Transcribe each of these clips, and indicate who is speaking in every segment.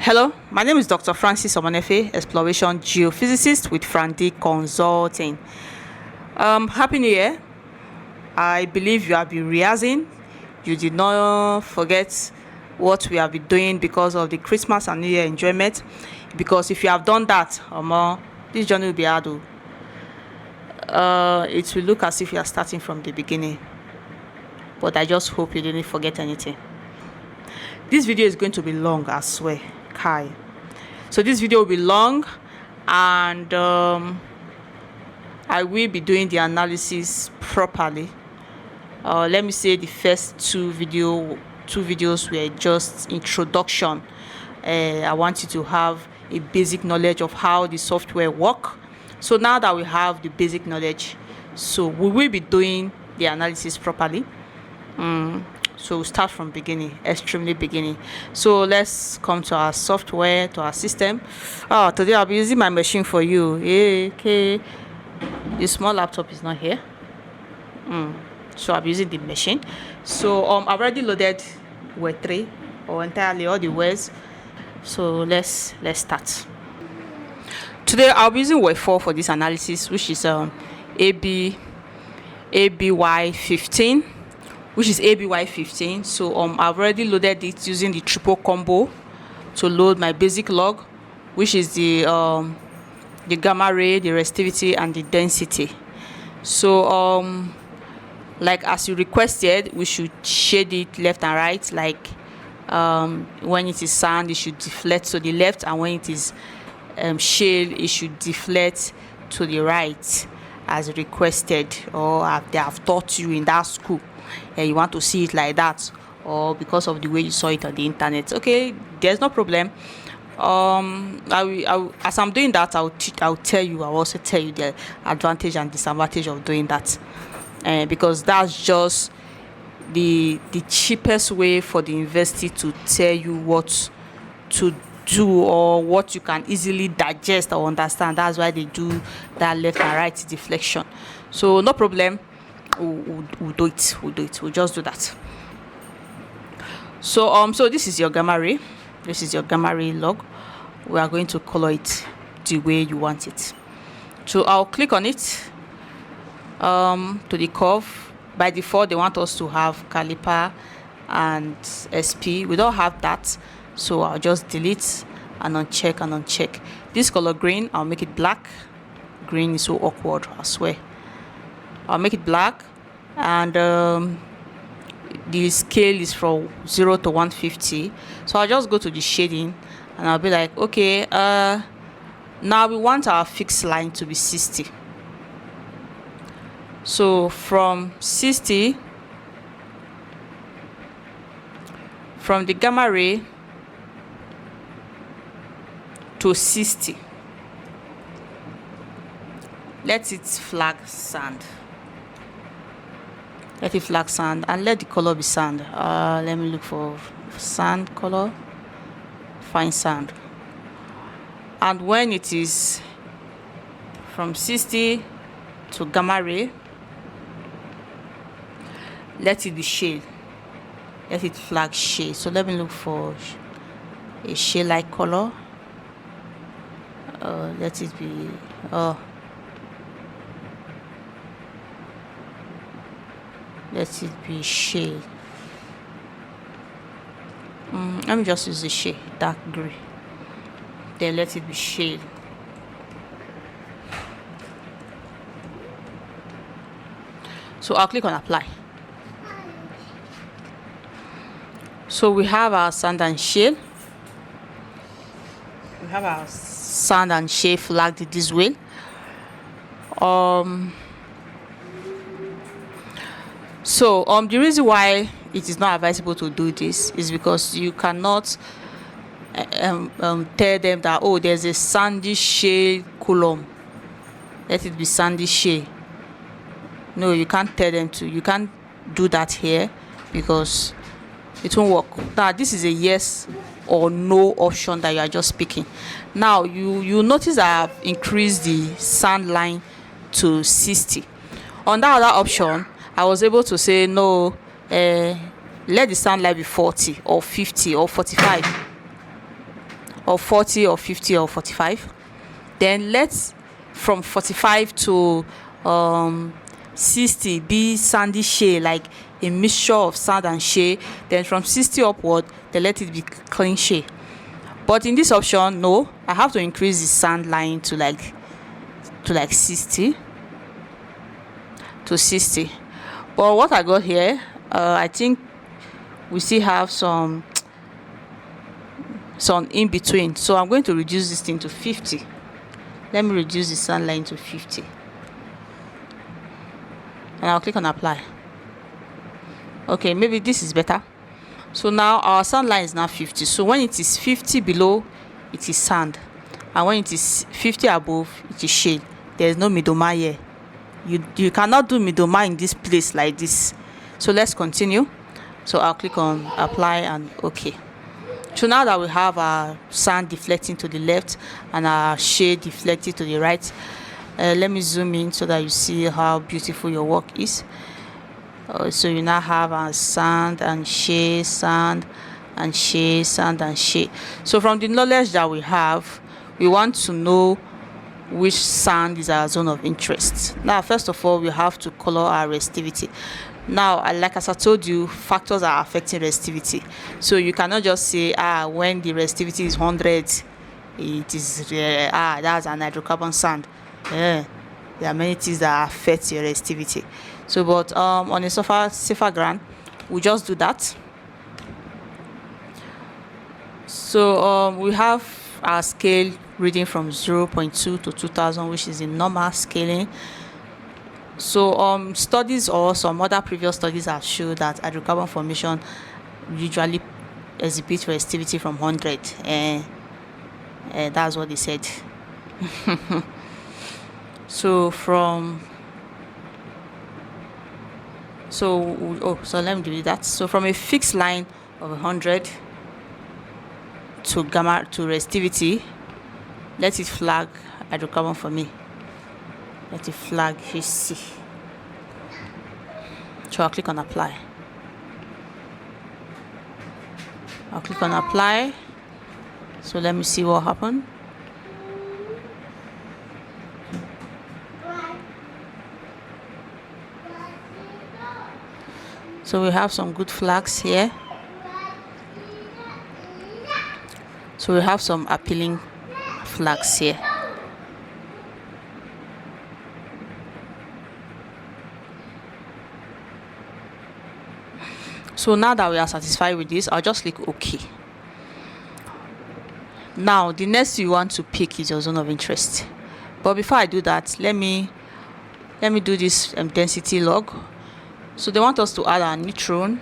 Speaker 1: Hello, my name is Dr. Francis Omonefe, Exploration Geophysicist with Frandy Consulting. Happy New Year. I believe you have been rehearsing. You did not forget what we have been doing because of the Christmas and New Year enjoyment. Because if you have done that, this journey will be hard. It will look as if you are starting from the beginning. But I just hope you didn't forget anything. This video is going to be long, I swear. Kai. So this video will be long, and I will be doing the analysis properly. Let me say the first two videos were just introduction. I want you to have a basic knowledge of how the software work. So now that we have the basic knowledge, so we will be doing the analysis properly. So we'll start from beginning, extremely beginning. So let's come to our software, to our system. Today I'll be using my machine for you. Okay, the small laptop is not here. So I'll be using the machine. So I've already loaded word 3 or entirely all the words. So let's start. Today I'll be using word 4 for this analysis, which is ABY15. Which is ABY15. So I've already loaded it using the triple combo to load my basic log, which is the gamma ray, the resistivity, and the density. So like as you requested, we should shade it left and right. Like when it is sand, it should deflect to the left, and when it is shale, it should deflect to the right, as requested, or they have taught you in that school. You want to see it like that, or because of the way you saw it on the internet. Okay, there's no problem. As I'm doing that, I'll also tell you the advantage and disadvantage of doing that, because that's just the cheapest way for the university to tell you what to do, or what you can easily digest or understand. That's why they do that left and right deflection. So no problem. We'll do it. We'll just do that. So this is your gamma ray. This is your gamma ray log. We are going to color it the way you want it. So I'll click on it to the curve. By default, they want us to have caliper and SP. We don't have that, so I'll just delete and uncheck. This color green, I'll make it black. Green is so awkward, I swear. I'll make it black, and the scale is from 0 to 150. So I'll just go to the shading, and I'll be like, okay, now we want our fixed line to be 60. So from 60, from the gamma ray to 60, let it flag sand. Let it flag sand, and let the color be sand. Let me look for sand color. Find sand. And when it is from 60 to gamma ray, let it be shade. Let it flag shade. So let me look for a shade-like color. Let it be let it be shade. Let me just use the shade, dark gray. Then let it be shade. So I'll click on apply. So we have our sand and shade. We have our sand and shade flagged this way. So the reason why it is not advisable to do this is because you cannot tell them that, oh, there's a sandy shade column, let it be sandy shade. No, you can't tell them to. You can't do that here, because it won't work. Now this is a yes or no option that you are just picking. Now you notice that I've increased the sand line to 60. On that other option, I was able to say no, let the sand line be 40 or 50 or 45. or 40 or 50 or 45. Then let's from 45 to 60 be sandy shale, like a mixture of sand and shale. Then from 60 upward, then let it be clean shale. But in this option, no, I have to increase the sand line to like 60 to 60. But what I got here, I think we still have some in between, so I'm going to reduce this thing to 50. Let me reduce the sand line to 50, and I'll click on apply. Okay, maybe this is better. So now our sand line is now 50. So when it is 50 below, it is sand, and when it is 50 above, it is shale. There is no middleman here. You cannot do middleman in this place like this. So let's continue. So I'll click on apply and okay. So now that we have our sand deflecting to the left and our shade deflecting to the right, let me zoom in so that you see how beautiful your work is. So you now have our sand and shade, sand and shade, sand and shade. So from the knowledge that we have, we want to know which sand is our zone of interest. Now, first of all, we have to color our resistivity. Now, like as I told you, factors are affecting resistivity. So you cannot just say, when the resistivity is 100, it is that's an hydrocarbon sand. There are many things that affect your resistivity. So, but on a safer ground, we just do that. So we have our scale reading from 0.2 to 2000, which is the normal scaling. So studies or some other previous studies have shown that hydrocarbon formation usually exhibits resistivity from 100, and that's what they said. So let me do that. So from a fixed line of 100 to gamma to resistivity, let it flag hydrocarbon for me. Let it flag HC. So I'll click on apply. I'll click on apply. So let me see what happened. So we have some good flags here. So we have some appealing flags here. So now that we are satisfied with this, I'll just click OK. Now the next you want to pick is your zone of interest. But before I do that, let me do this density log. So they want us to add our neutron.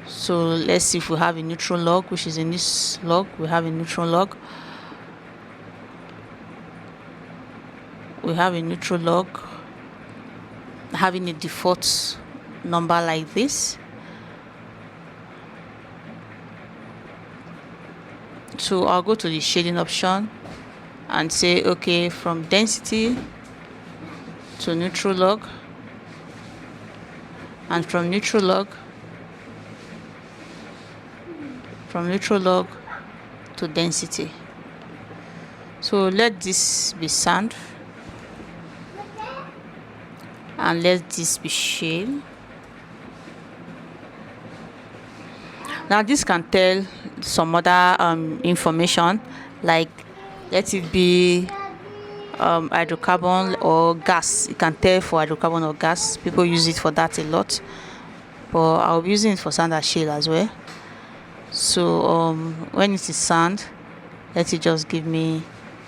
Speaker 1: So let's see if we have a neutron log, which is in this log. We have a neutron log. We have a neutron log having a default number like this. So I'll go to the shading option and say okay, from density to neutral log, and from neutral log to density. So let this be sand and let this be shale. Now this can tell some other information, like let it be hydrocarbon or gas. It can tell for hydrocarbon or gas. People use it for that a lot, but I'll be using it for sand and shale as well. So when it is sand, let it just give me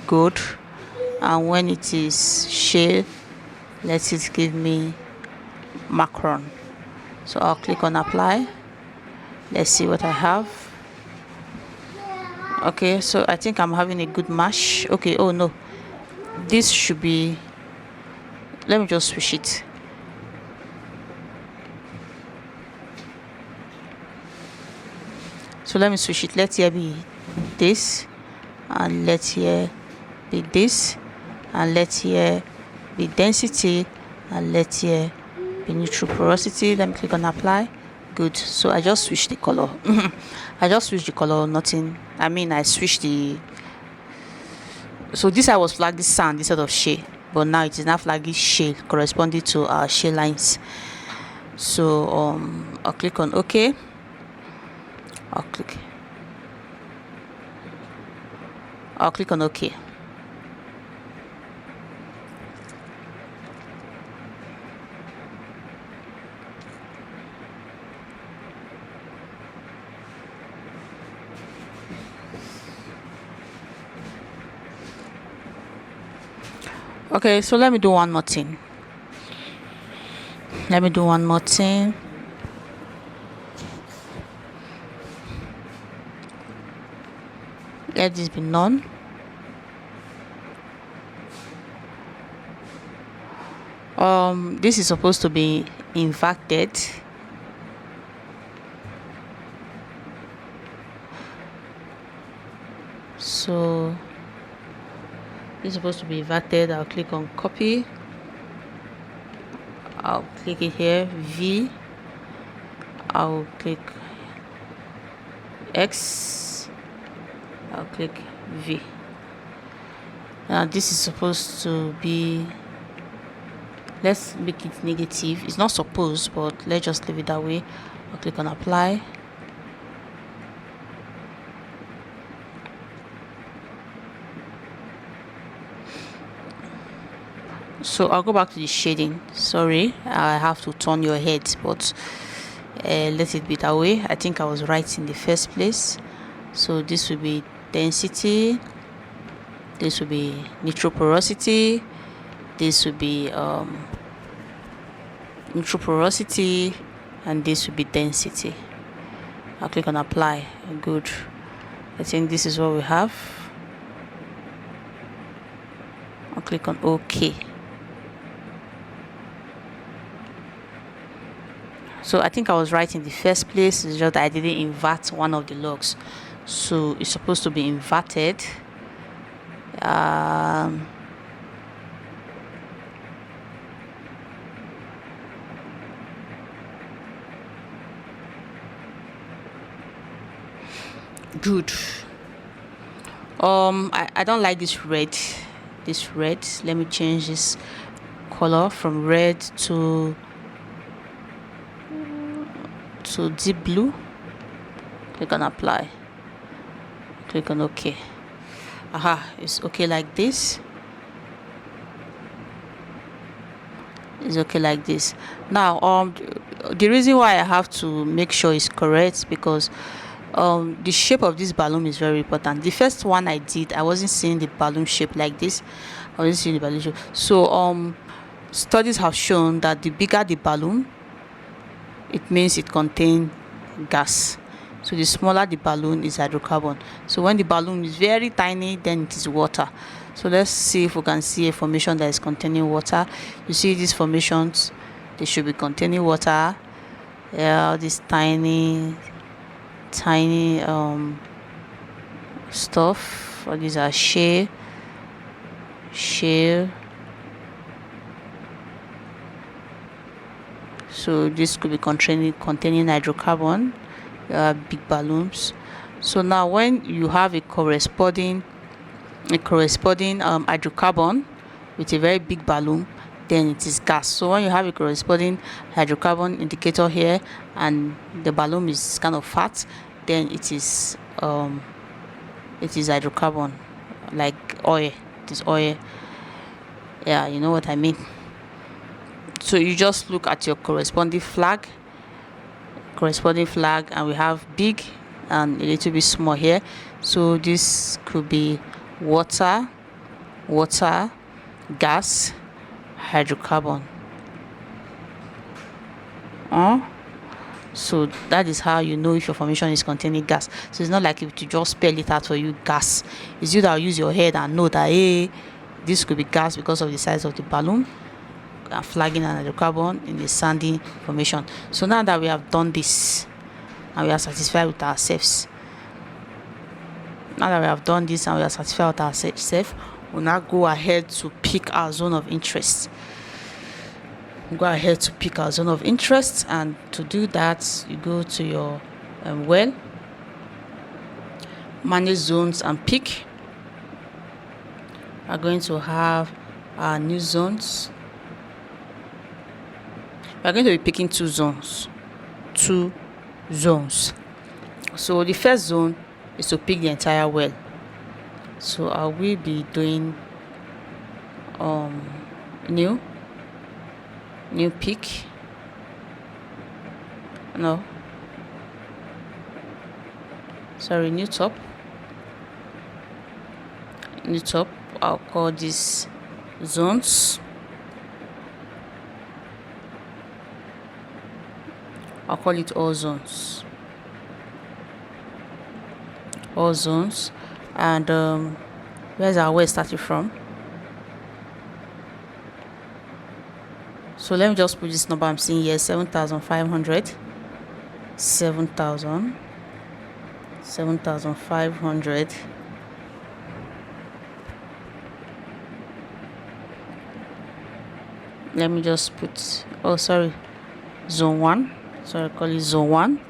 Speaker 1: gold, and when it is shale, let it give me macron. So I'll click on apply. Let's see what I have. Okay, so I think I'm having a good match. Okay, oh no, this should be, let me just switch it. So let me switch it. Let here be this, and let here be this, and let here be density, and let here be neutral porosity. Let me click on apply. Good. So I just switched the color. I just switched the color. Nothing. I mean, I switched the. So this I was flagging sand instead of shade, but now it is now flagging shade corresponding to our shade lines. So I'll click on OK. I'll click on OK. Okay, so let me do one more thing. Let this be none. This is supposed to be inverted. So this is supposed to be inverted. I'll click on copy. I'll click it here, V. I'll click X. I'll click V. Now this is supposed to be, let's make it negative. It's not supposed, but let's just leave it that way. I'll click on apply. So I'll go back to the shading. Sorry, I have to turn your head, but let it be that way. I think I was right in the first place. So this will be density, this will be neutral porosity, this will be neutral porosity, and this will be density. I'll click on apply. Good. I think this is what we have. I'll click on OK. So I think I was right in the first place. It's just that I didn't invert one of the logs. So it's supposed to be inverted. Good. I don't like this red. Let me change this color from red to deep blue. Click on apply. Click on OK. It's okay like this. It's okay like this. Now the reason why I have to make sure it's correct, because the shape of this balloon is very important. The first one I did, I wasn't seeing the balloon shape like this. I wasn't seeing the balloon shape. So studies have shown that the bigger the balloon, it means it contains gas. So the smaller the balloon is hydrocarbon. So when the balloon is very tiny, then it is water. So let's see if we can see a formation that is containing water. You see these formations, they should be containing water. Yeah, this tiny stuff. Or these are shale. So this could be containing hydrocarbon, big balloons. So now when you have a corresponding hydrocarbon with a very big balloon, then it is gas. So when you have a corresponding hydrocarbon indicator here and the balloon is kind of fat, then it is hydrocarbon, like oil. It is oil. Yeah, you know what I mean. So you just look at your corresponding flag, and we have big and a little bit small here. So this could be water, gas, hydrocarbon. So that is how you know if your formation is containing gas. So it's not like if you just spell it out for you, gas. It's you that will use your head and know that, hey, this could be gas because of the size of the balloon. Flagging an hydrocarbon in the sandy formation. So now that we have done this and we are satisfied with ourselves, we'll now go ahead to pick our zone of interest. go ahead to pick our zone of interest, and to do that you go to your well, manage zones and pick. We are going to have our new zones. We are going to be picking two zones. So the first zone is to pick the entire well. So I will be doing new pick. No, sorry, new top. I'll call this zones. I'll call it all zones. And where's our well starting from? So let me just put this number I'm seeing here, 7,500. 7,500. Let me just put, oh sorry, zone 1. So I call it zone 1.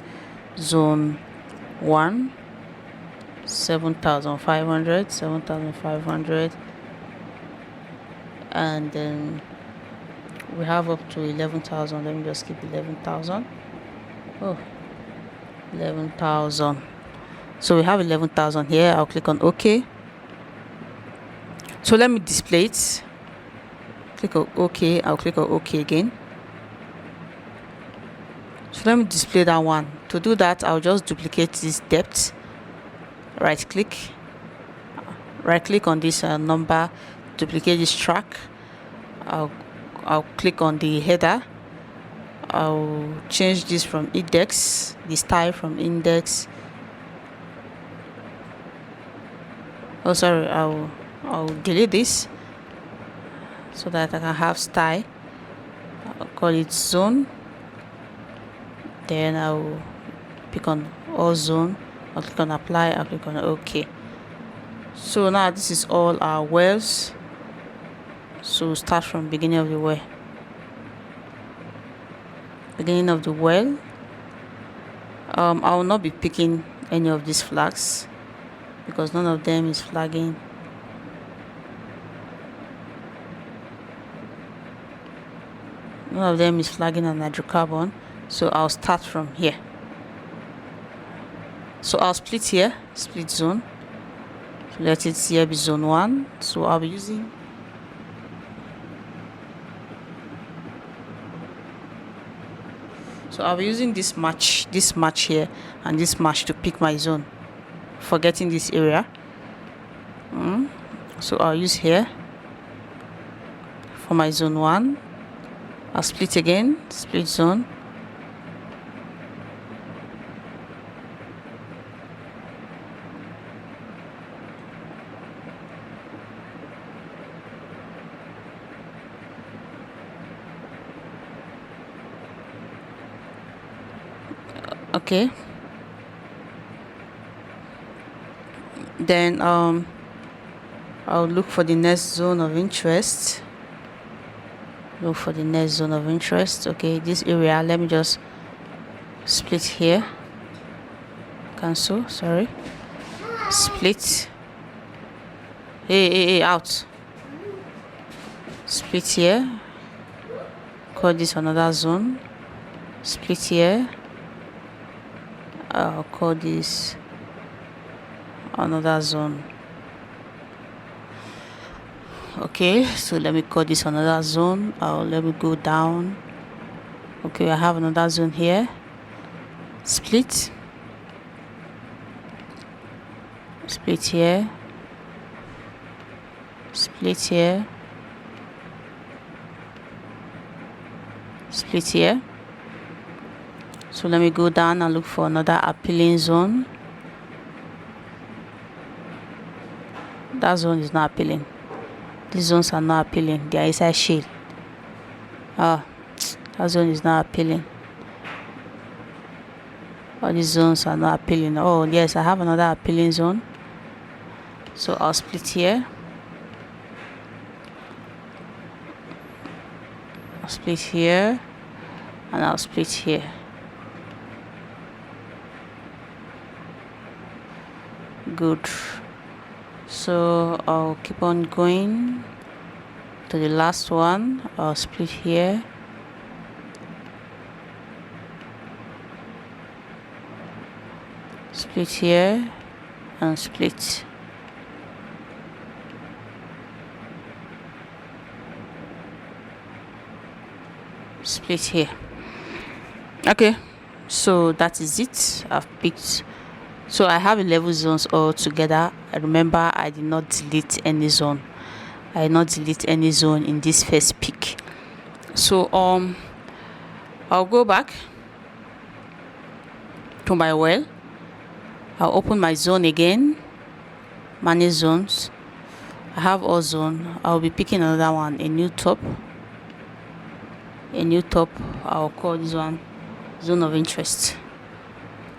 Speaker 1: Zone 1, 7,500. And then we have up to 11,000. Let me just keep 11,000. Oh, 11,000. So we have 11,000 here. I'll click on OK. So let me display it. Click on OK. I'll click on OK again. So let me display that one. To do that, I'll just duplicate this depth. Right click on this number, duplicate this track. I'll click on the header. I'll change this from index, the style from index. Oh sorry, I'll delete this so that I can have style. I'll call it zone. Then I'll pick on all zone. I'll click on apply. I'll click on OK. So now this is all our wells. So start from beginning of the well. Beginning of the well. I will not be picking any of these flags because none of them is flagging. None of them is flagging an hydrocarbon. So I'll start from here. So I'll split here, split zone. So let it here be zone 1. So I'll be using this match here and this match to pick my zone, forgetting this area. So I'll use here for my zone 1. I'll split again, split zone. Okay, then I'll look for the next zone of interest. Okay, this area, let me just split here, cancel, sorry, split, hey, out, split here, call this another zone, split here, I'll call this another zone. Okay, so let me call this another zone. Let me go down. Okay, I have another zone here. Split here, split here, split here. So let me go down and look for another appealing zone. That zone is not appealing. These zones are not appealing. They are inside shade. That zone is not appealing. All these zones are not appealing. Oh yes, I have another appealing zone. So I'll split here. split here, and I'll split here. Good. So I'll keep on going to the last one. I'll split here, split here, and split. Split here. Okay, so that is it. I've picked, so I have 11 zones all together. Remember, I did not delete any zone. I did not delete any zone in this first pick. So I'll go back to my well. I'll open my zone again, manage zones. I have all zone. I'll be picking another one, a new top. I'll call this one zone of interest.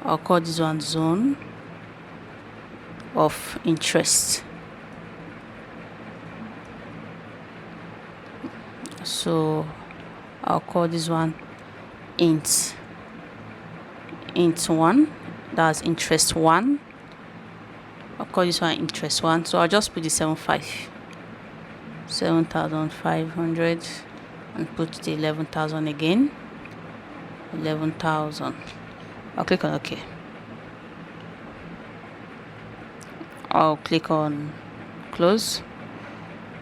Speaker 1: I'll call this one zone of interest. So I'll call this one int 1. That's interest 1. I'll call this one interest 1. So I'll just put the 7,500 and put the 11,000 again. 11,000. I'll click on OK. I'll click on close.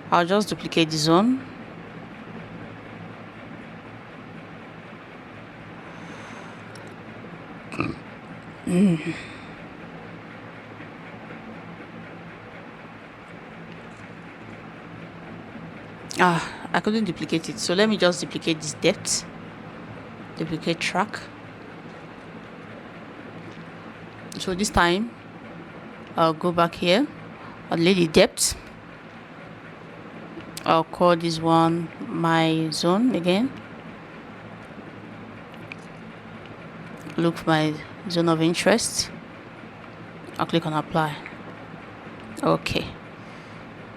Speaker 1: I'll just duplicate the zone. I couldn't duplicate it, so let me just duplicate this depth. Duplicate track. So this time I'll go back here. I'll lay the depth. I'll call this one my zone again. Look for my zone of interest. I'll click on apply. Okay,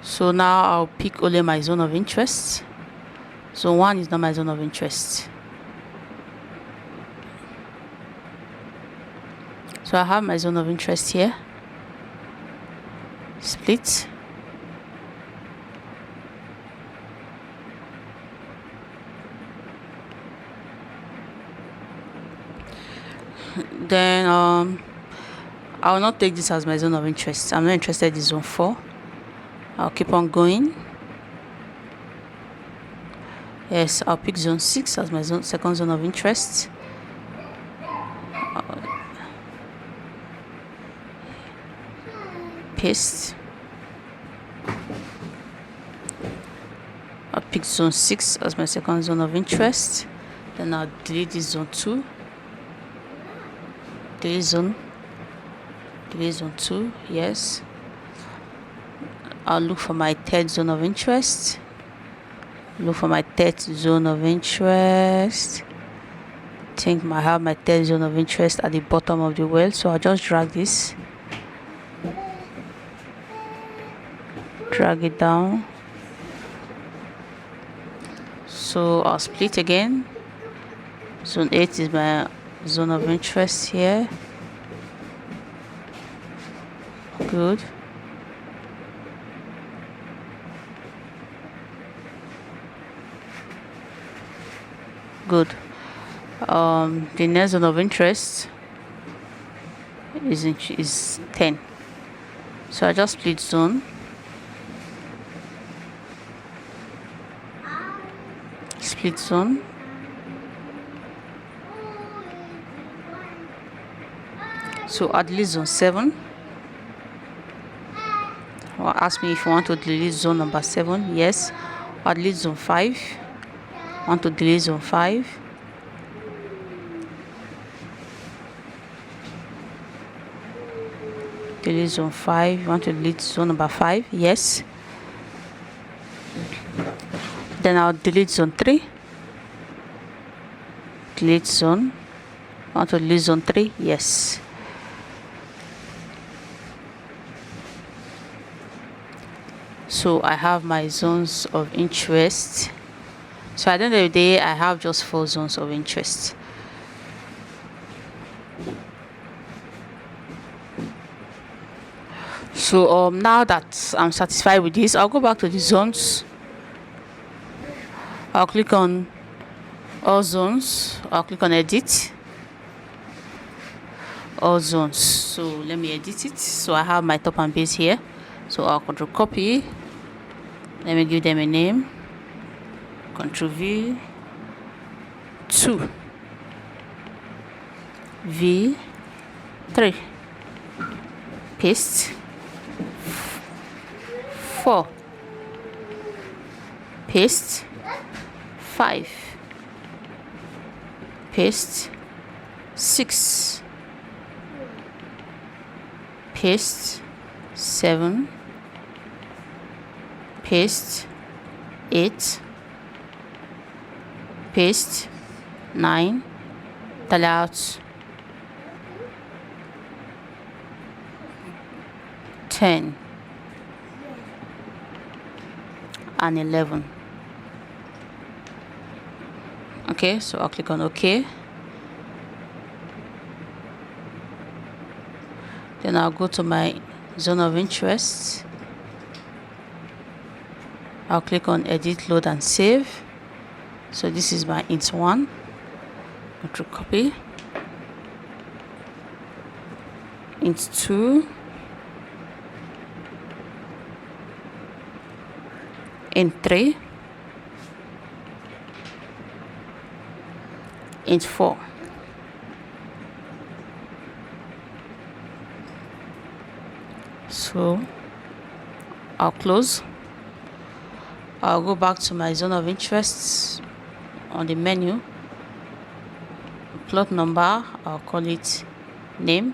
Speaker 1: so now I'll pick only my zone of interest. So 1 is not my zone of interest. So I have my zone of interest here. Split. Then I will not take this as my zone of interest. I'm not interested in zone 4. I'll keep on going. Yes, I'll pick zone 6 as my second zone of interest. Paste. I'll pick zone 6 as my second zone of interest. Then I'll delete this zone 2. Delete zone 2. Yes. I'll look for my third zone of interest. I think I have my third zone of interest at the bottom of the well, so I'll just drag this, drag it down. So I'll split again. Zone 8 is my zone of interest here. Good. Good. The next zone of interest is 10. So I just split zone. Split zone. So I'll delete zone 7. Or ask me if you want to delete zone number 7. Yes. I'll delete zone 5. I want to delete zone 5. Delete zone 5. You want to delete zone number 5? Yes. Then I'll delete zone 3. Delete zone. I want to delete zone 3? Yes. So I have my zones of interest. So at the end of the day, I have just 4 zones of interest. So now that I'm satisfied with this, I'll go back to the zones. I'll click on all zones. I'll click on edit all zones. So let me edit it. So I have my top and base here. So I'll control copy. Let me give them a name. Control V 2 V 3 paste 4 paste 5 paste 6 paste 7 paste 8 paste 9 tally out 10 and 11. Okay, so I'll click on OK. Then I'll go to my zone of interest. I'll click on edit, load and save. So this is my int1. Control copy. int2. int3. int4. So I'll close. I'll go back to my zone of interest on the menu. Plot number, I'll call it name.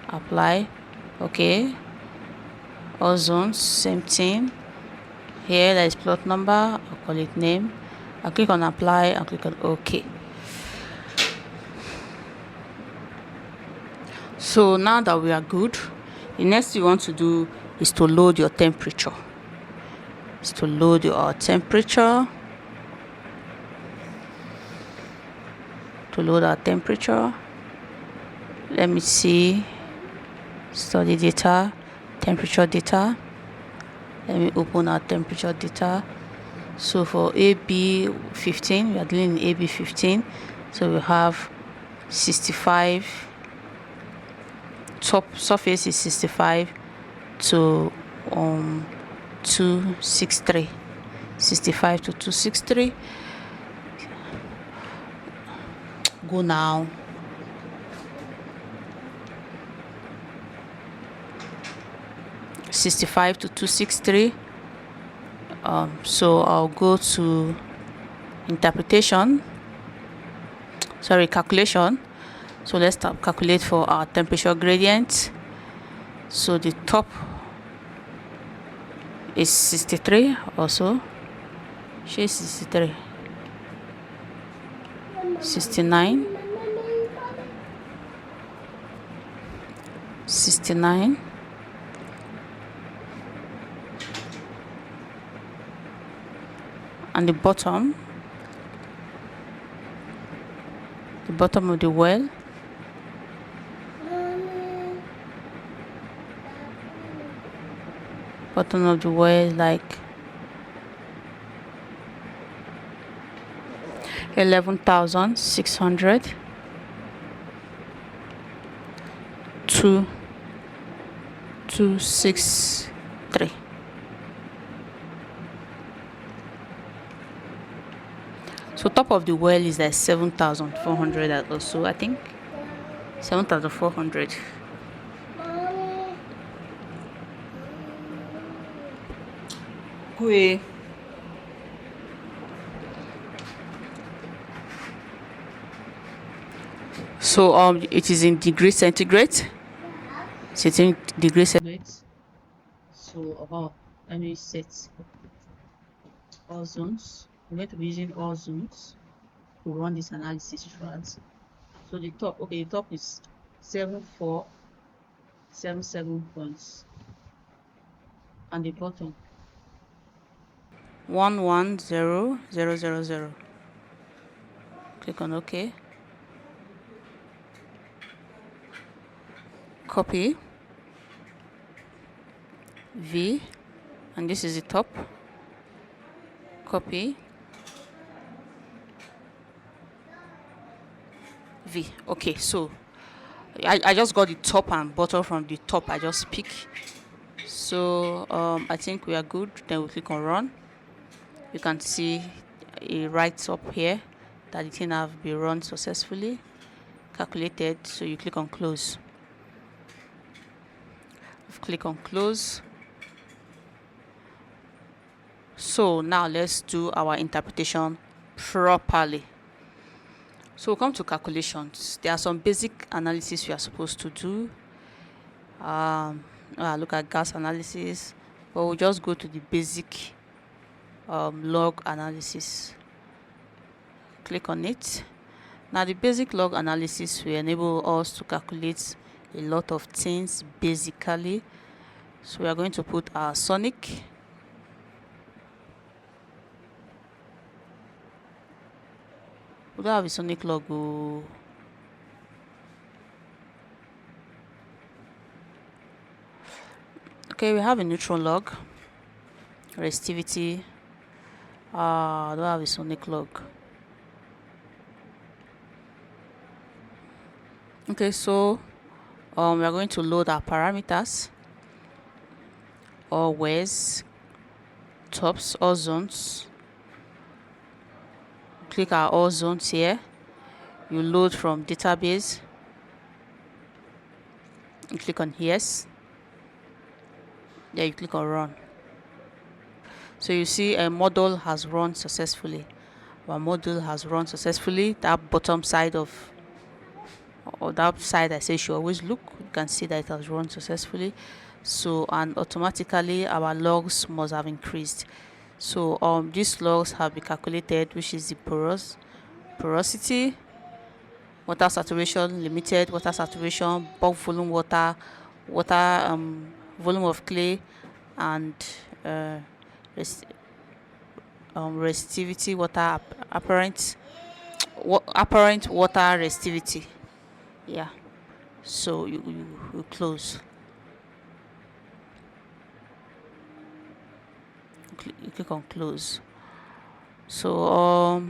Speaker 1: Apply. Okay. All zones, same thing. Here there is plot number, I'll call it name. I'll click on apply, I'll click on OK. So now that we are good, the next thing you want to do is to load your temperature. Is to load your temperature. To load our temperature. Let me see. Study data, temperature data. Let me open our temperature data. So for AB15, we are dealing in AB15. So we have 65. Top surface is 65 to 263. 65 to 263. Go now. (65 to 263). So I'll go to interpretation. Sorry, calculation. So let's calculate for our temperature gradient. So the top is 63 also. She's 63. 69. 69. And the bottom of the well, like 11,600 to 263. So top of the well is like 7,400 or so, I think. 7,400. Wait. So it is in degree centigrade. It's in degree centigrade. So let me set all zones. We're going to be using all zones to run this analysis right. So the top, okay, the top is 7477 points, and the bottom 110000. Click on OK. Copy V, and this is the top. Copy V. Okay, so I just got the top and bottom from the top. I just pick. So I think we are good. Then we click on run. You can see it writes up here that the thing have been run successfully, calculated. So you click on close. Click on close. So now let's do our interpretation properly. So we'll come to calculations. There are some basic analysis we are supposed to do. Look at gas analysis, but we'll just go to the basic log analysis. Click on it. Now the basic log analysis will enable us to calculate a lot of things basically. So we are going to put our sonic. We don't have a sonic logo. Okay, we have a neutron log, resistivity. I don't have a sonic log. Okay, so we are going to load our parameters, or where's tops or zones. Click our all zones here. You load from database. You click on yes. There you click on run. So you see a model has run successfully. Our model has run successfully. That bottom side of, or that side I say you should always look, you can see that it has run successfully. So, and automatically our logs must have increased. So these logs have been calculated, which is the porosity, water saturation limited, water saturation, bulk volume water, volume of clay, and resistivity water, apparent water resistivity. Yeah, so you close. You click on close. So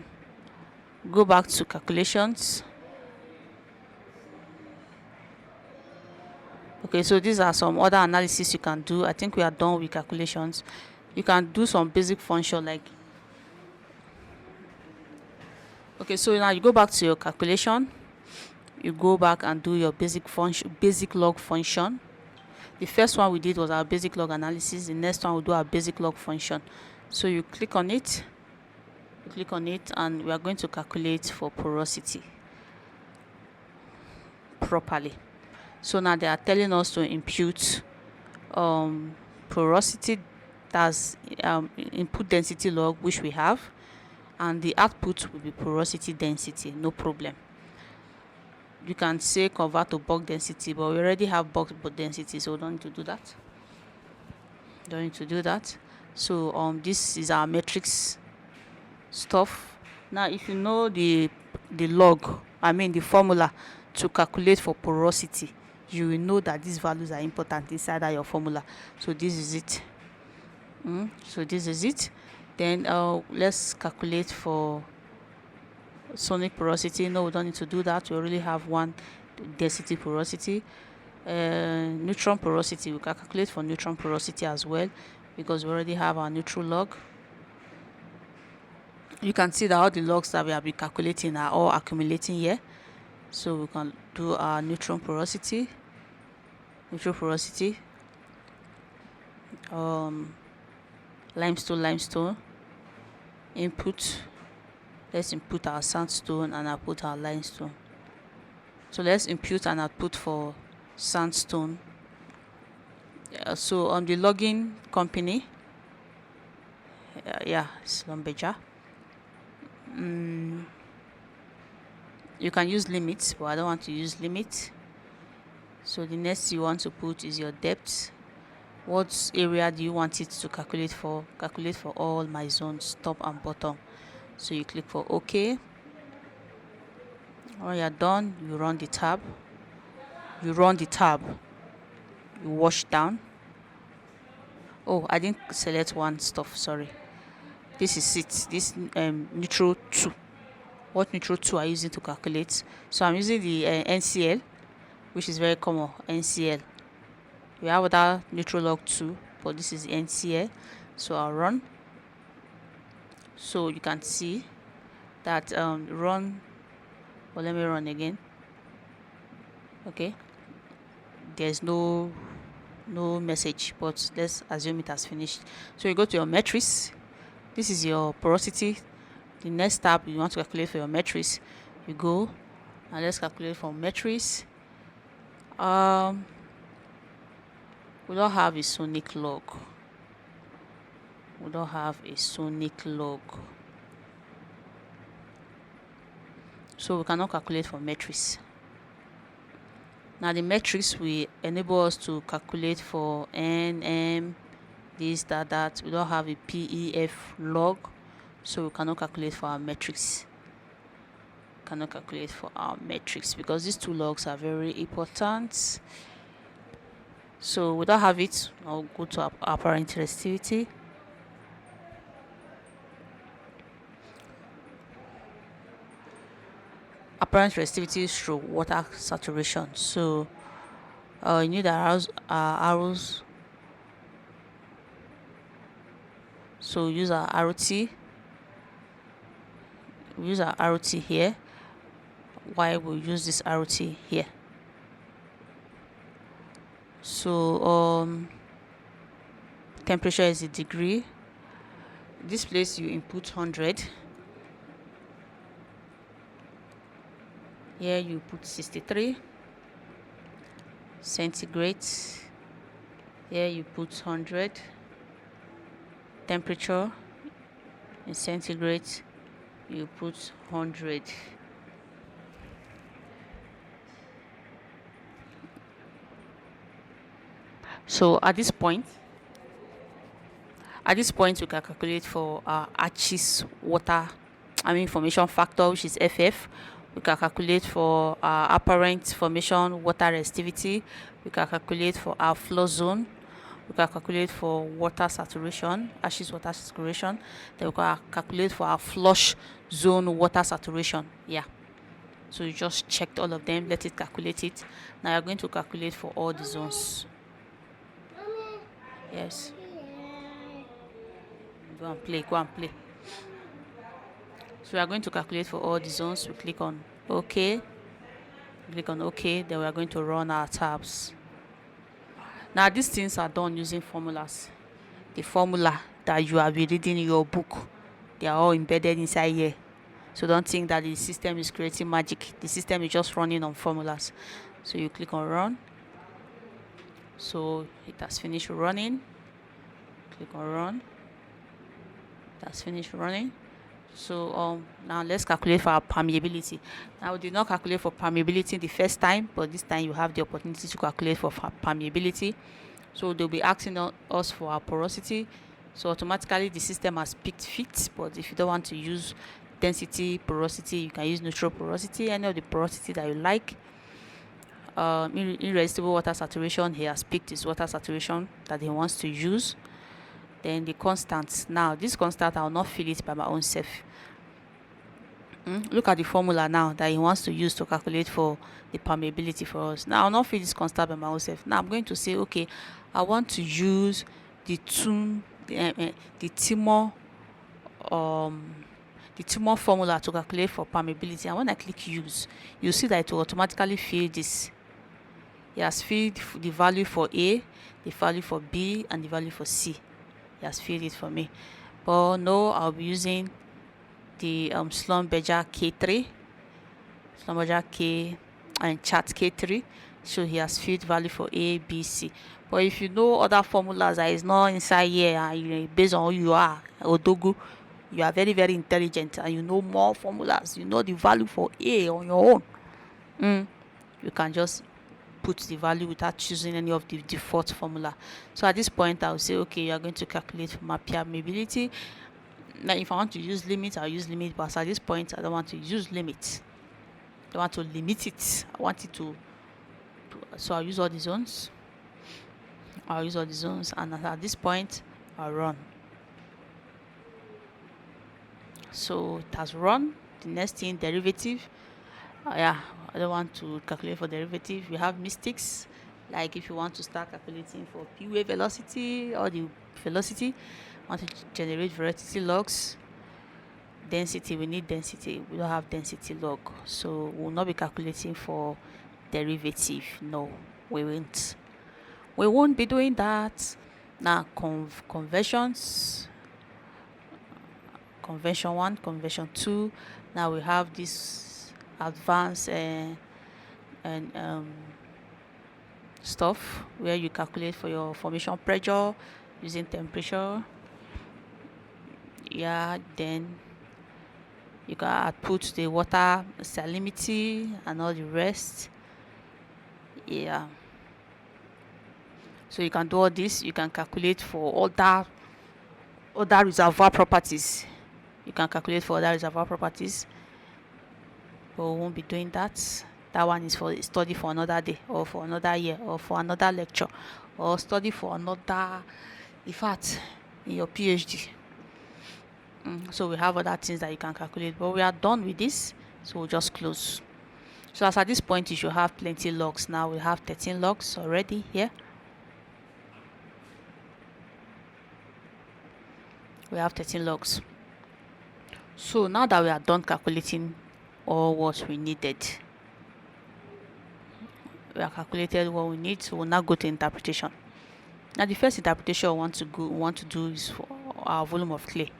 Speaker 1: go back to calculations. Okay, so these are some other analysis you can do. I think we are done with calculations. You can do some basic function like, okay, so now you go back to your calculation. You go back and do your basic log function. The first one we did was our basic log analysis. The next one we'll do our basic log function. So you click on it. You click on it, and we are going to calculate for porosity properly. So now they are telling us to impute porosity, that's input density log, which we have, and the output will be porosity density, no problem. You can say convert to bulk density, but we already have bulk density, so we don't need to do that. Don't need to do that. So this is our matrix stuff. Now if you know the log, I mean the formula to calculate for porosity, you will know that these values are important inside your formula. So this is it. So this is it. Then let's calculate for sonic porosity. No, we don't need to do that. We already have one density porosity. Neutron porosity, we can calculate for neutron porosity as well, because we already have our neutral log. You can see that all the logs that we have been calculating are all accumulating here. So we can do our neutron porosity. Limestone input. Let's input our sandstone and output our limestone. So let's input and output for sandstone. So on the logging company, it's Lumberja. You can use limits, but I don't want to use limit. So the next you want to put is your depth. What area do you want it to calculate for? Calculate for all my zones, top and bottom. So you click for OK. When you're done, you run the tab. You wash down. Oh, I didn't select one stuff, sorry. This is it. This neutral 2. What neutral 2 are you using to calculate? So I'm using the NCL, which is very common, NCL. We have other neutral log 2, but this is NCL. So I'll run. So you can see that run. Well, let me run again. Okay, there's no message, but let's assume it has finished. So you go to your matrix. This is your porosity. The next tab you want to calculate for your matrix, you go and let's calculate for matrix. We don't have a sonic log. So we cannot calculate for matrix. Now the matrix will enable us to calculate for N, M, this, that. We don't have a PEF log, so we cannot calculate for our matrix. Because these two logs are very important. So we don't have it. I'll go to apparent resistivity. Apparent resistivity through water saturation. So you need arrows. So use our ROT. We use our ROT here. Why we use this ROT here? So temperature is a degree. This place you input 100. Here you put 63 centigrade. Here you put 100. Temperature in centigrade you put 100. So at this point we can calculate for our Archie's formation factor, which is FF. We can calculate for our apparent formation water resistivity. We can calculate for our flow zone. We can calculate for water saturation, Archie's water saturation. Then we can calculate for our flush zone water saturation. Yeah. So you just checked all of them, let it calculate it. Now you're going to calculate for all the zones. Yes. Go and play. So we are going to calculate for all the zones. We click on OK. Then we are going to run our tabs. Now these things are done using formulas. The formula that you have been reading in your book, they are all embedded inside here. So don't think that the system is creating magic. The system is just running on formulas. So you click on run. So it has finished running. Click on run. That's finished running. So now let's calculate for our permeability. Now we did not calculate for permeability the first time, but this time you have the opportunity to calculate for permeability. So they'll be asking us for our porosity. So automatically the system has picked fit, but if you don't want to use density porosity, you can use neutral porosity, any of the porosity that you like. Irresistible water saturation, he has picked his water saturation that he wants to use. Then the constants. Now this constant I will not fill it by my own self. Look at the formula now that he wants to use to calculate for the permeability for us. Now I'll not fill this constant by my own self. Now I'm going to say, okay, I want to use the Timor formula to calculate for permeability. And when I click use, you see that it will automatically fill this. It has filled the value for A, the value for B, and the value for C. It has filled it for me. But no, I'll be using the Schlumberger K3, Schlumberger K and chart K3. So he has filled value for A, B, C. But if you know other formulas that is not inside here, and based on who you are, Odogu, you are very, very intelligent, and you know more formulas. You know the value for A on your own. You can just input the value without choosing any of the default formula. So at this point I'll say, okay, you are going to calculate for my permeability. Now if I want to use limit, I'll use limit, but at this point I don't want to use limit. I don't want to limit it. I want it to so I'll use all the zones. And at this point I'll run. So it has run. The next thing, derivative. Yeah, I don't want to calculate for derivative. We have mistakes, like if you want to start calculating for p-wave velocity or the velocity, want to generate velocity logs. Density, we need density. We don't have density log, so we'll not be calculating for derivative. No, we won't be doing that. Now conversions, convention 1, convention 2. Now we have this advanced and stuff where you calculate for your formation pressure using temperature. Yeah, then you can output the water salinity and all the rest. Yeah, so you can do all this. You can calculate for other reservoir properties. But we won't be doing that. That one is for study for another day, or for another year, or for another lecture, or study for another, in fact, in your PhD. So we have other things that you can calculate, but we are done with this, so we'll just close. So as at this point you should have plenty logs. Now we have 13 logs already here. We have 13 logs. So now that we are done calculating all what we needed, we have calculated what we need, so we'll now go to interpretation. Now the first interpretation we want to do is for our volume of clay.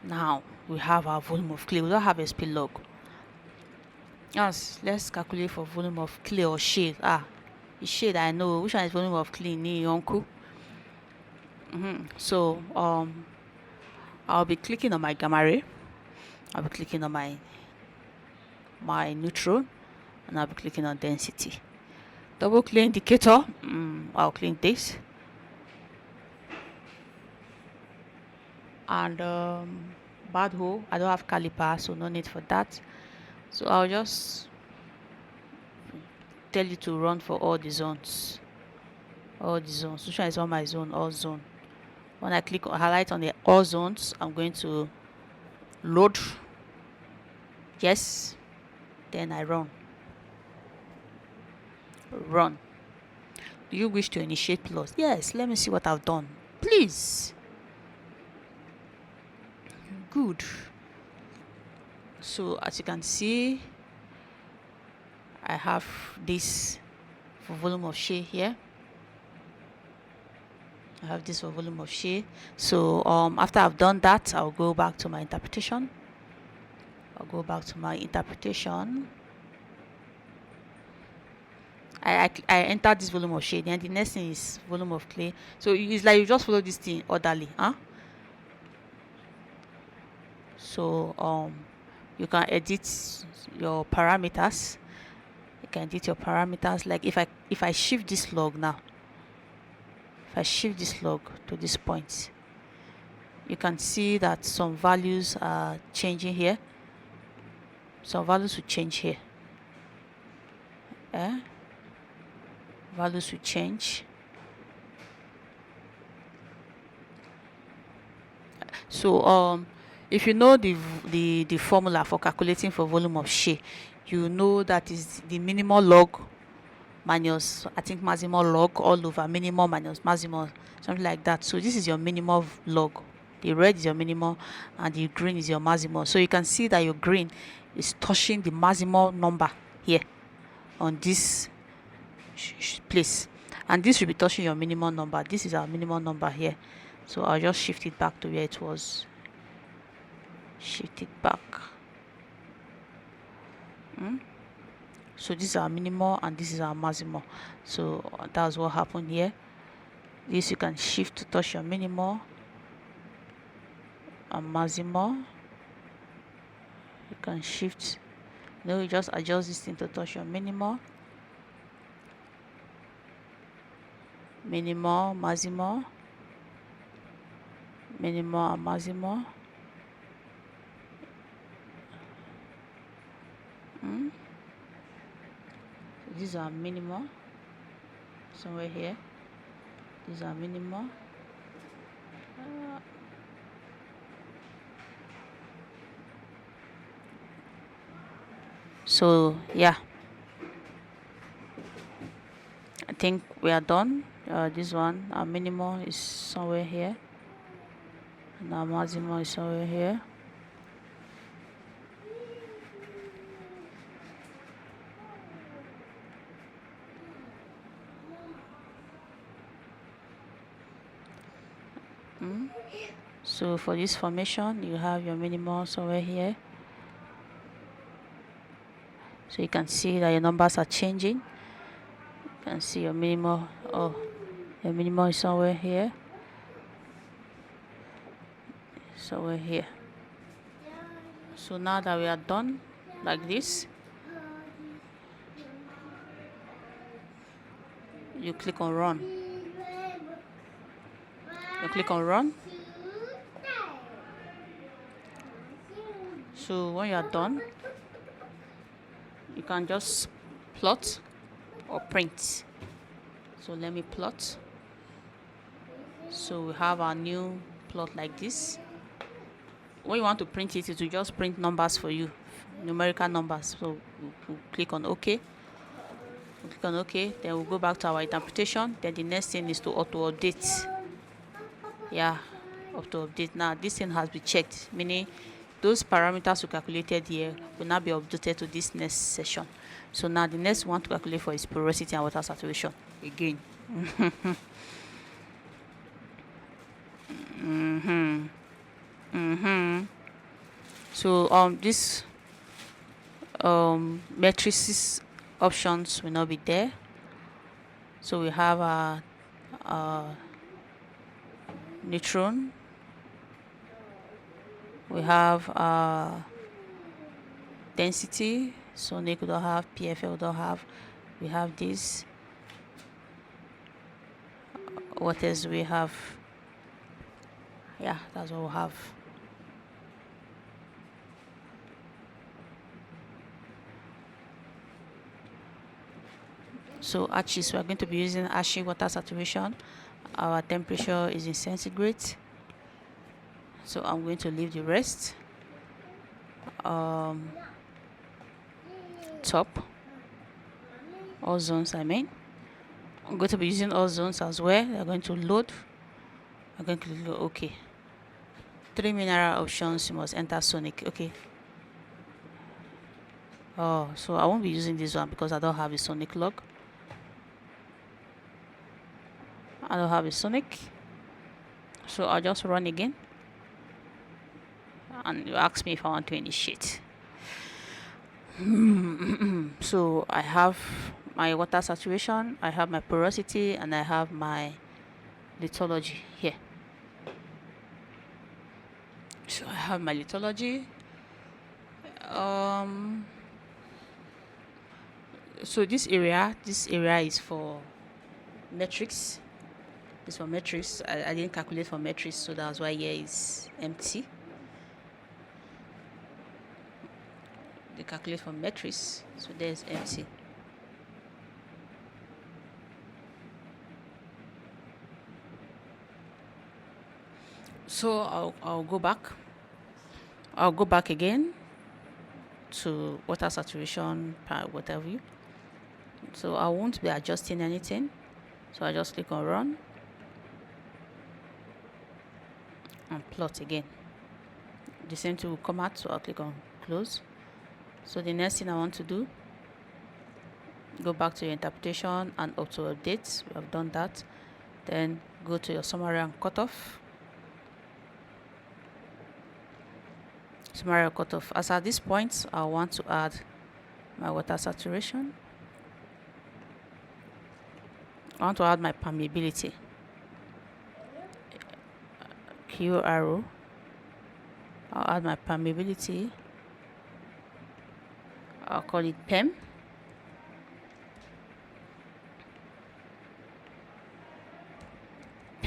Speaker 1: Now we have our volume of clay. We don't have a SP log. Yes, let's calculate for volume of clay or shade. The shade, I know which one is volume of clay in uncle. So I'll be clicking on my gamma ray. I'll be clicking on my neutron, and I'll be clicking on density. Double click indicator. I'll click this, and bad hole. I don't have caliper, so no need for that. So I'll just tell you to run for all the zones. Which one is on my zone? All zone. When I click on highlight on the all zones, I'm going to load. Yes, then I run. Do you wish to initiate plus? Yes, let me see what I've done, please. Good. So as you can see, I have this for volume of shade here. So after I've done that, I'll go back to my interpretation. I enter this volume of shade, and the next thing is volume of clay. So it's like you just follow this thing orderly, so you can edit your parameters. Like if I shift this log now, to this point, you can see that some values are changing here. Some values will change here. Values will change. So if you know the formula for calculating for volume of shade, you know that is the minimal log minus, I think, maximal log all over minimal minus maximal, something like that. So this is your minimal log. The red is your minimal and the green is your maximal. So you can see that your green is touching the maximal number here on this place, and this will be touching your minimum number. This is our minimum number here, so I'll just shift it back to where it was. So this is our minimal and this is our maximal. So that's what happened here. This you can shift to touch your minimal and maximal. You can shift, you just adjust this thing to touch your minimal minimal, maximal, minimal and maximal. So these are minimal, somewhere here. These are minimal. So yeah, I think we are done. This one, our minimal is somewhere here, and our maximal is somewhere here. So for this formation, you have your minimal somewhere here. So you can see that your numbers are changing. You can see your minimal. Oh, your minimal is somewhere here. Somewhere here. So now that we are done like this, you click on run. You click on run. So when you are done, you can just plot or print. So let me plot. So we have our new plot like this. When you want to print it, it will just print numbers for you, numerical numbers. So we'll click on OK. We'll click on OK. Then we'll go back to our interpretation. Then the next thing is to auto update. Yeah, auto update. Now this thing has been checked, meaning those parameters we calculated here will now be updated to this next session. So now the next one to calculate for is porosity and water saturation again. So this matrices options will not be there. So we have a neutron, we have density, sonic we don't have, PFL we don't have, we have this. What else we have? Yeah, that's what we have. So Archis, we are going to be using Archie water saturation. Our temperature is in centigrade. So I'm going to leave the rest. Top. All zones, I mean. I'm going to be using all zones as well. They're going to load. I'm going to click OK. 3 mineral options, you must enter sonic. Okay. Oh, so I won't be using this one because I don't have a sonic log. I don't have a sonic. So I'll just run again. And you ask me if I want to initiate. So I have my water saturation, I have my porosity, and I have my lithology here. So I have my lithology. So this area is for metrics. It's for metrics. I didn't calculate for metrics, so that's why here is empty. They calculate for metrics, so there's empty. So I'll go back. I'll go back again to water saturation, whatever. So I won't be adjusting anything. So I just click on run and plot again. The same thing will come out, so I'll click on close. So the next thing I want to do, go back to your interpretation and auto updates. We have done that. Then go to your summary and cutoff. Summary and cutoff. As at this point, I want to add my water saturation. I want to add my permeability. Q arrow. I'll add my permeability. I'll call it PEM.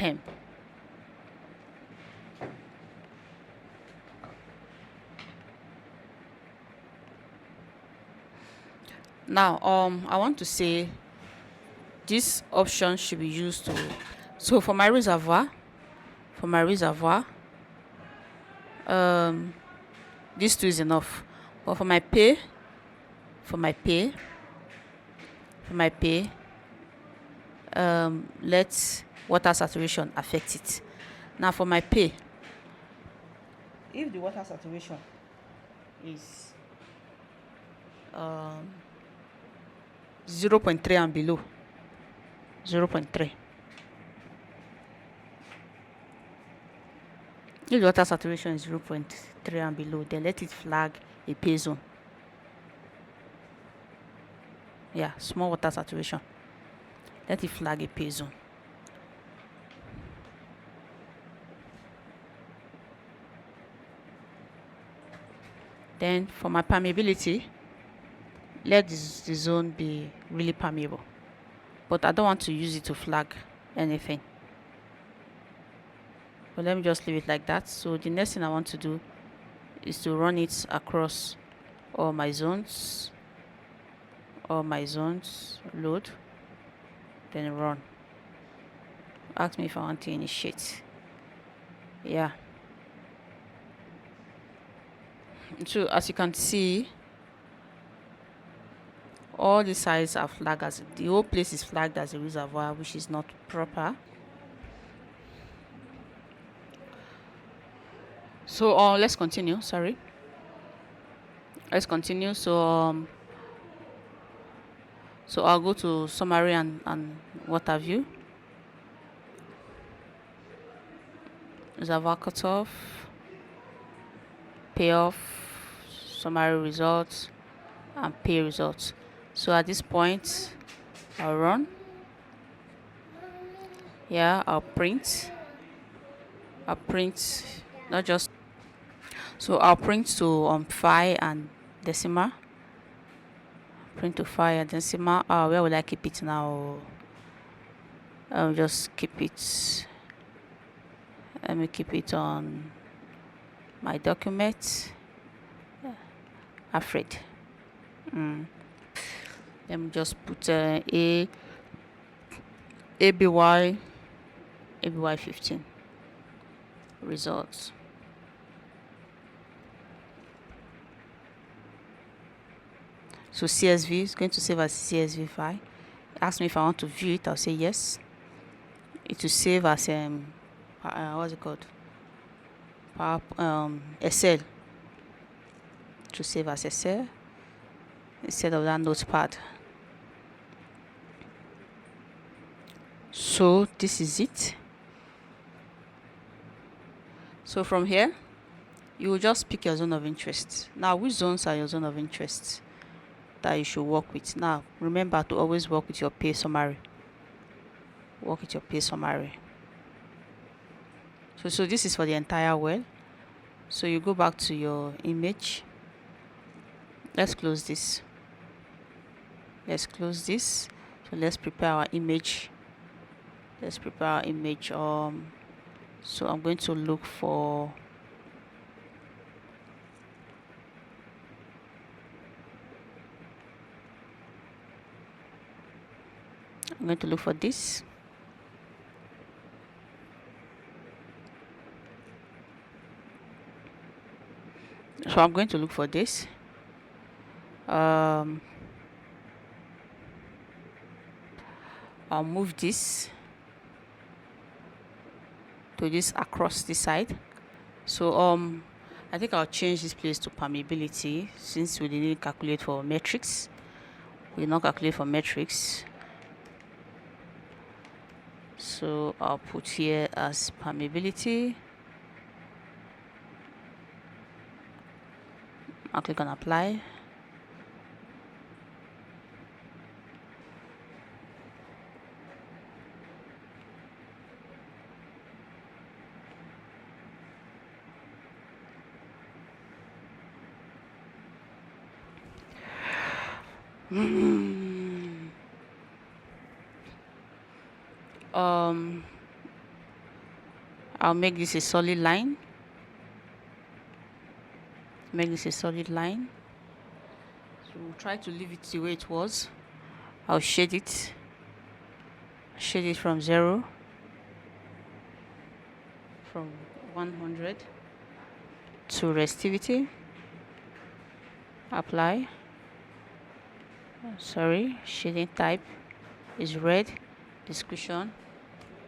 Speaker 1: hem. Now I want to say this option should be used to, so for my reservoir, this two is enough, but for my pay, let water saturation affect it. Now for my pay, if the water saturation is 0.3 and below, 0.3, if the water saturation is 0.3 and below, then let it flag a pay zone. Yeah, small water saturation, let it flag a pay zone. Then for my permeability, let the zone be really permeable, but I don't want to use it to flag anything, but let me just leave it like that. So the next thing I want to do is to run it across all my zones, load, then run. Ask me if I want to initiate. Yeah, so as you can see, all the sides are flagged as, the whole place is flagged as a reservoir, which is not proper. So let's continue. Let's continue. So I'll go to summary and water view, reservoir cutoff, payoff, summary results, and pay results. So at this point, I'll run. Yeah, I'll print not just, so I'll print to phi and decimal. Print to phi and decimal. Where will I keep it now? I'll just keep it, let me keep it on my document. Afraid. Let me just put ABY 15 results. So CSV is going to save as CSV file. Ask me if I want to view it. I'll say yes. It will save as what's it called? Excel. To save as Excel instead of that notepad. So this is it. So from here, you will just pick your zone of interest. Now, which zones are your zone of interest that you should work with? Now, remember to always work with your pay summary. So this is for the entire well. So you go back to your image. Let's close this. So let's prepare our image. So I'm going to look for this. So I'm going to look for this. I'll move this to this across this side. So I think I'll change this place to permeability, since we didn't calculate for metrics. So I'll put here as permeability. I'll click on apply. I'll make this a solid line. Make this a solid line. So we'll try to leave it the way it was. I'll shade it. Shade it from 0, from 100 to restivity. Apply. Sorry, shading type is red. Description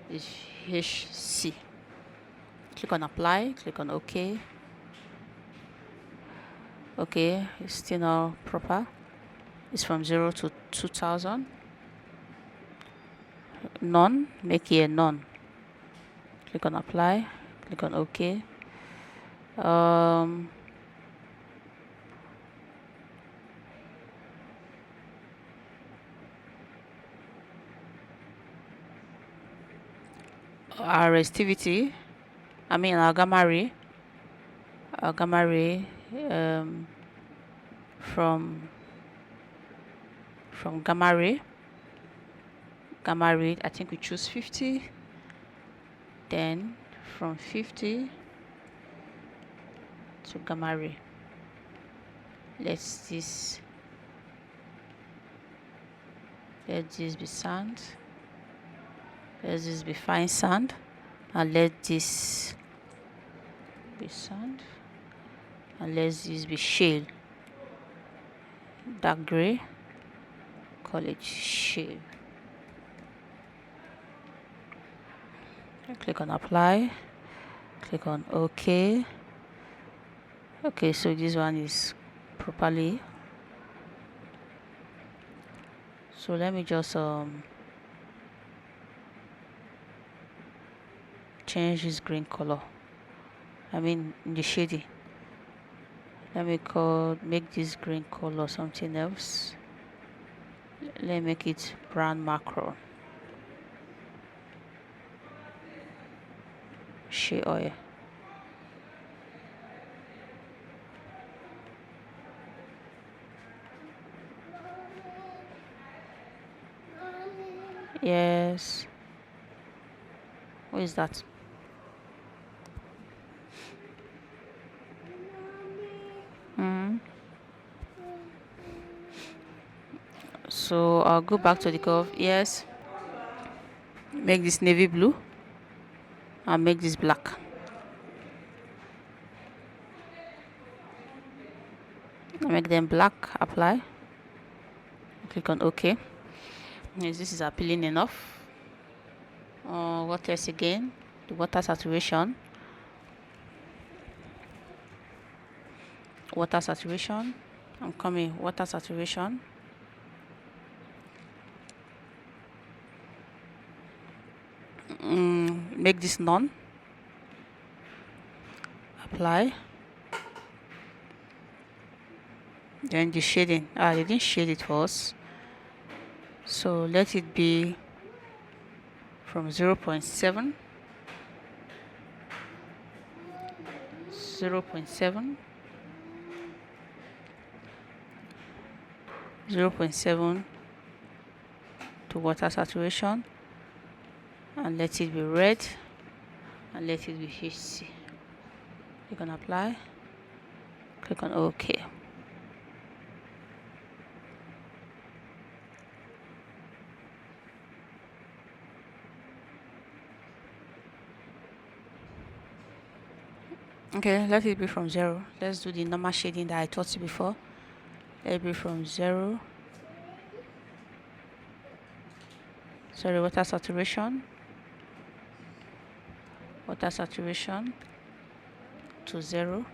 Speaker 1: is HC. Click on apply. Click on OK. Okay, it's still not proper. It's from 0 to 2000. None. Make it a none. Click on apply. Click on OK. Our restivity, our gamma ray, from gamma ray, I think we choose 50. Then from 50 to gamma ray, let this be sand, let this be fine sand, and let this be sand, and let this be shale, dark gray, call it shale. Click on apply, click on OK. Okay, so this one is properly. So let me just change this green color, in the shading. Let me make this green color something else. Let me make it brown macro. Shea oil. Yes. What is that? So I'll go back to the curve. Yes. Make this navy blue and make this black. Make them black. Apply. Click on OK. Yes, this is appealing enough. What else again? The water saturation. Water saturation. I'm coming. Water saturation. Make this none. Apply. Then the shading. They didn't shade it for us. So let it be from 0.7, 0.7, 0.7 to water saturation, and let it be red, and let it be HC. Click on apply, click on OK. Okay, let it be from 0. Let's do the normal shading that I taught you before. Let it be from 0. Sorry, water saturation. Water saturation to 0.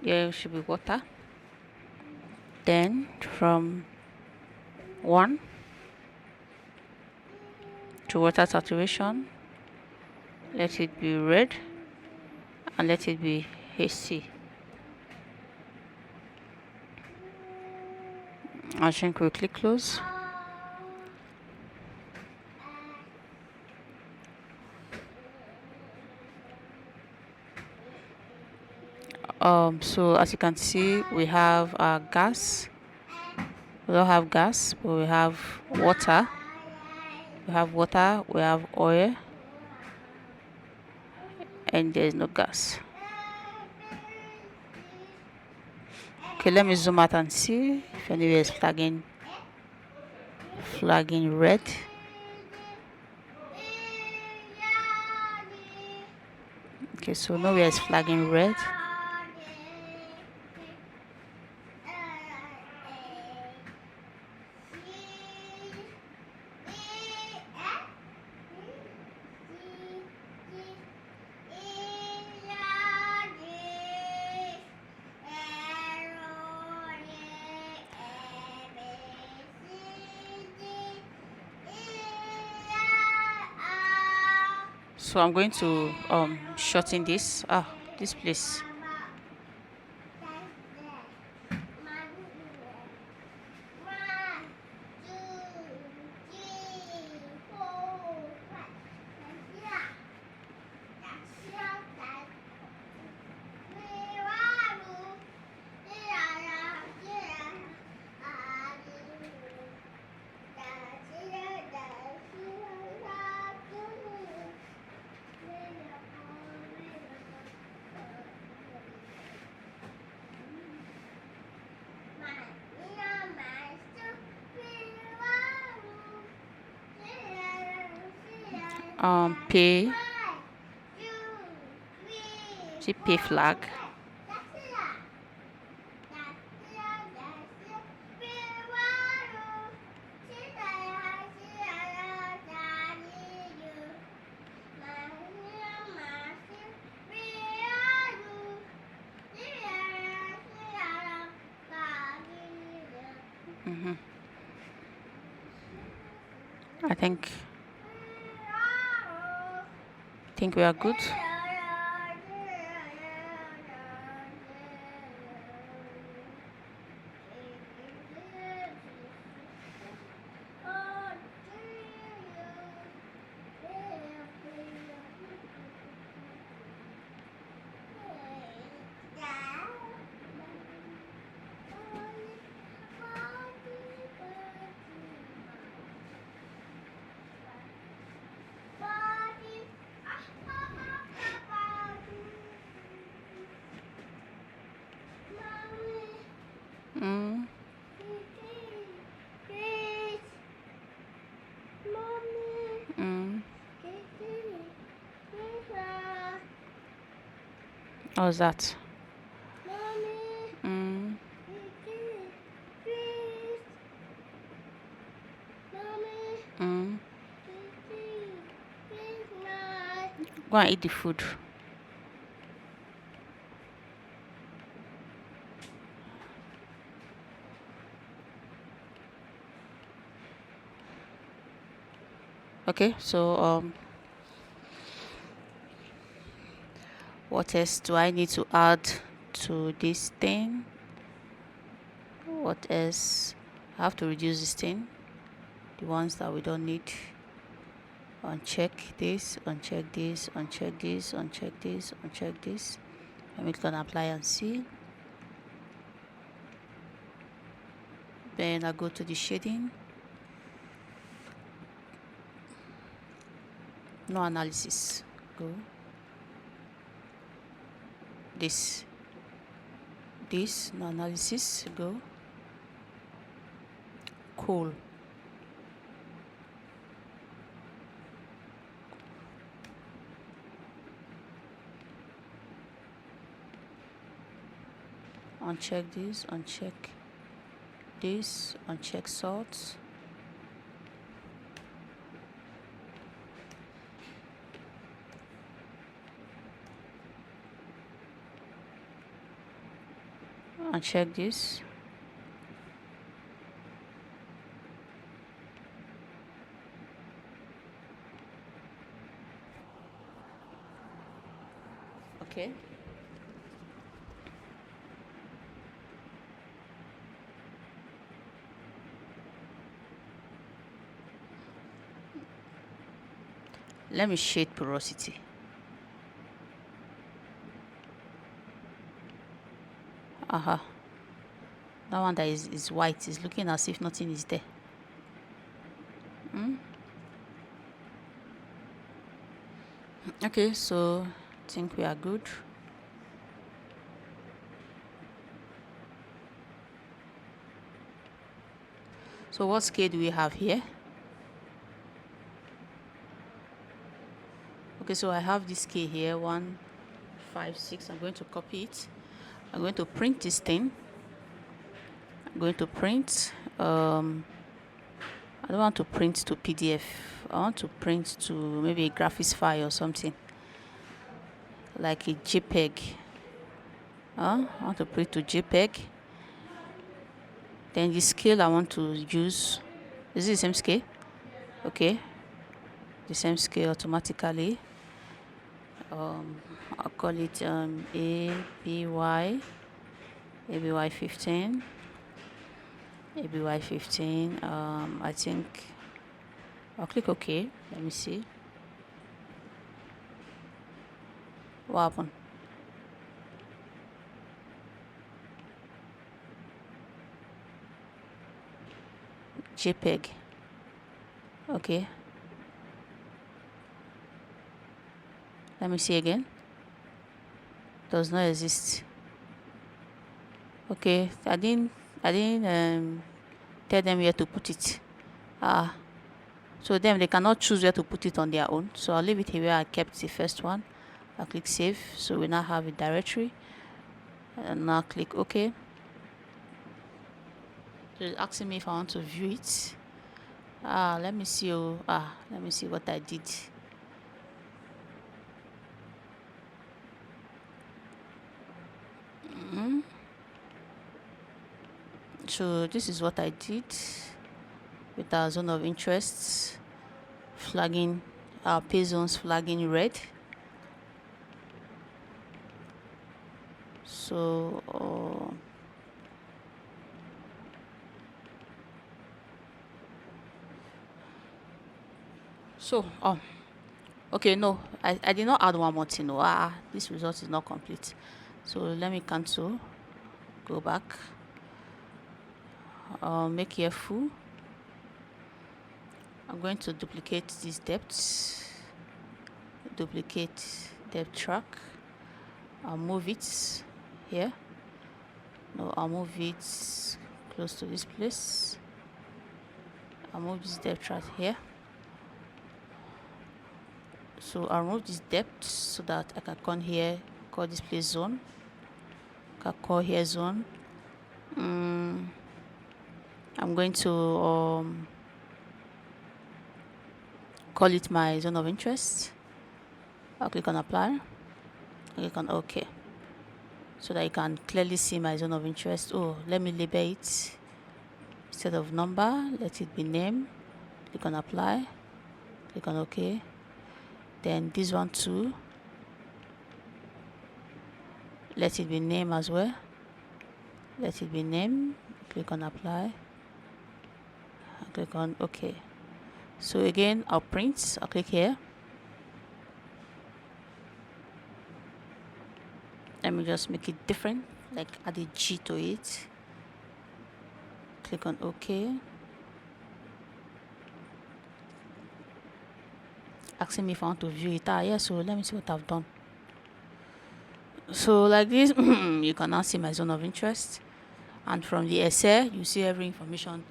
Speaker 1: There should be water. Then from 1 to water saturation, let it be red, and let it be AC. I think we'll click close. So as you can see, we have gas. We don't have gas, but we have water. We have water, we have oil, and there is no gas. Okay, let me zoom out and see if anywhere is flagging red. Okay, so nowhere is flagging red. So I'm going to shorten this. This place. Pay. See pay flag. I think we are good. How's that? Go and eat the food. Okay, so what else do I need to add to this thing? What else? I have to reduce this thing, the ones that we don't need. Uncheck this, uncheck this, uncheck this, uncheck this, uncheck this. And we can apply and see. Then I go to the shading. No analysis. Go. This. No analysis. Go. Cool. Uncheck this, uncheck this, uncheck sorts. Uncheck this. Okay. Let me shade porosity. That one that is white is looking as if nothing is there. Okay, so I think we are good. So what scale do we have here? Okay, so I have this scale here, 1, 5, 6. I'm going to copy it. I'm going to print this thing. I'm going to print. I don't want to print to PDF. I want to print to maybe a graphics file or something, like a JPEG. I want to print to JPEG. Then the scale I want to use, is it the same scale? Okay, the same scale automatically. I'll call it ABY 15. ABY 15. I think I'll click OK. Let me see what happened. JPEG. Okay, let me see again. Does not exist. Okay, I didn't tell them where to put it. So them, they cannot choose where to put it on their own. So I'll leave it here where I kept the first one. I'll click save. So we now have a directory, and now click OK. So it's asking me if I want to view it. Let me see. Let me see what I did. So this is what I did with our zone of interest, flagging our pay zones, flagging red. So okay, no, I did not add one more thing. This result is not complete. So let me cancel, go back, make here full. I'm going to duplicate these depths, duplicate depth track. I'll move it here. No, I'll move it close to this place. I'll move this depth track here. So I'll remove this depth so that I can come here, call this place zone. I can call here zone. I'm going to call it my zone of interest. I'll click on apply. I'll click on OK, so that you can clearly see my zone of interest. Let me label it. Instead of number, let it be name. Click on apply, click on OK. Then this one too, let it be name as well. Let it be name. Click on apply, I'll click on OK. So again, I'll print. I'll click here. Let me just make it different, like add a G to it. Click on OK. Asking me if I want to view it. Yeah, so let me see what I've done. So like this, you can now see my zone of interest, and from the essay you see every information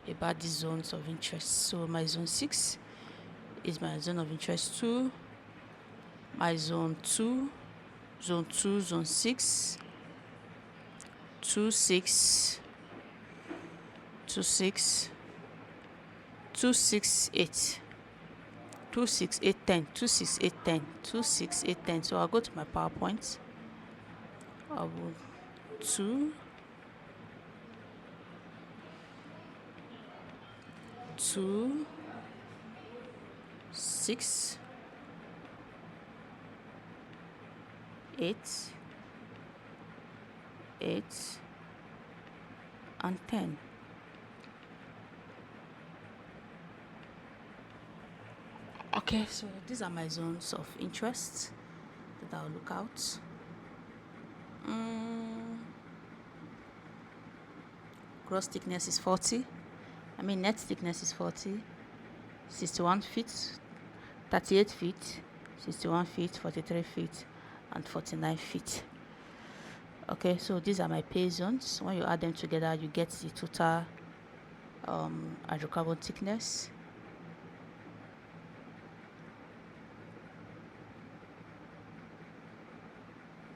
Speaker 1: about these zones of interest. So my zone 6 is my zone of interest 2, my zone 2, zone 2, zone 6, 2, 6, 2, 6, 2, 6, 8, 2, 6, 8, 10, 2, 6, 8, 10, 2, 6, 8, 10. So I'll go to my PowerPoint. I will 2, 2, 6, 8, 8, and 10. Okay, so these are my zones of interest that I'll look out. Gross thickness is 40. Net thickness is 40. 61 feet, 38 feet, 61 feet, 43 feet, and 49 feet. Okay, so these are my pay zones. When you add them together, you get the total hydrocarbon thickness.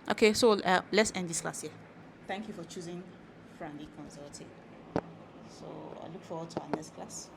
Speaker 1: Okay, so let's end this class here. Thank you for choosing Frandy Consulting. So I look forward to our next class.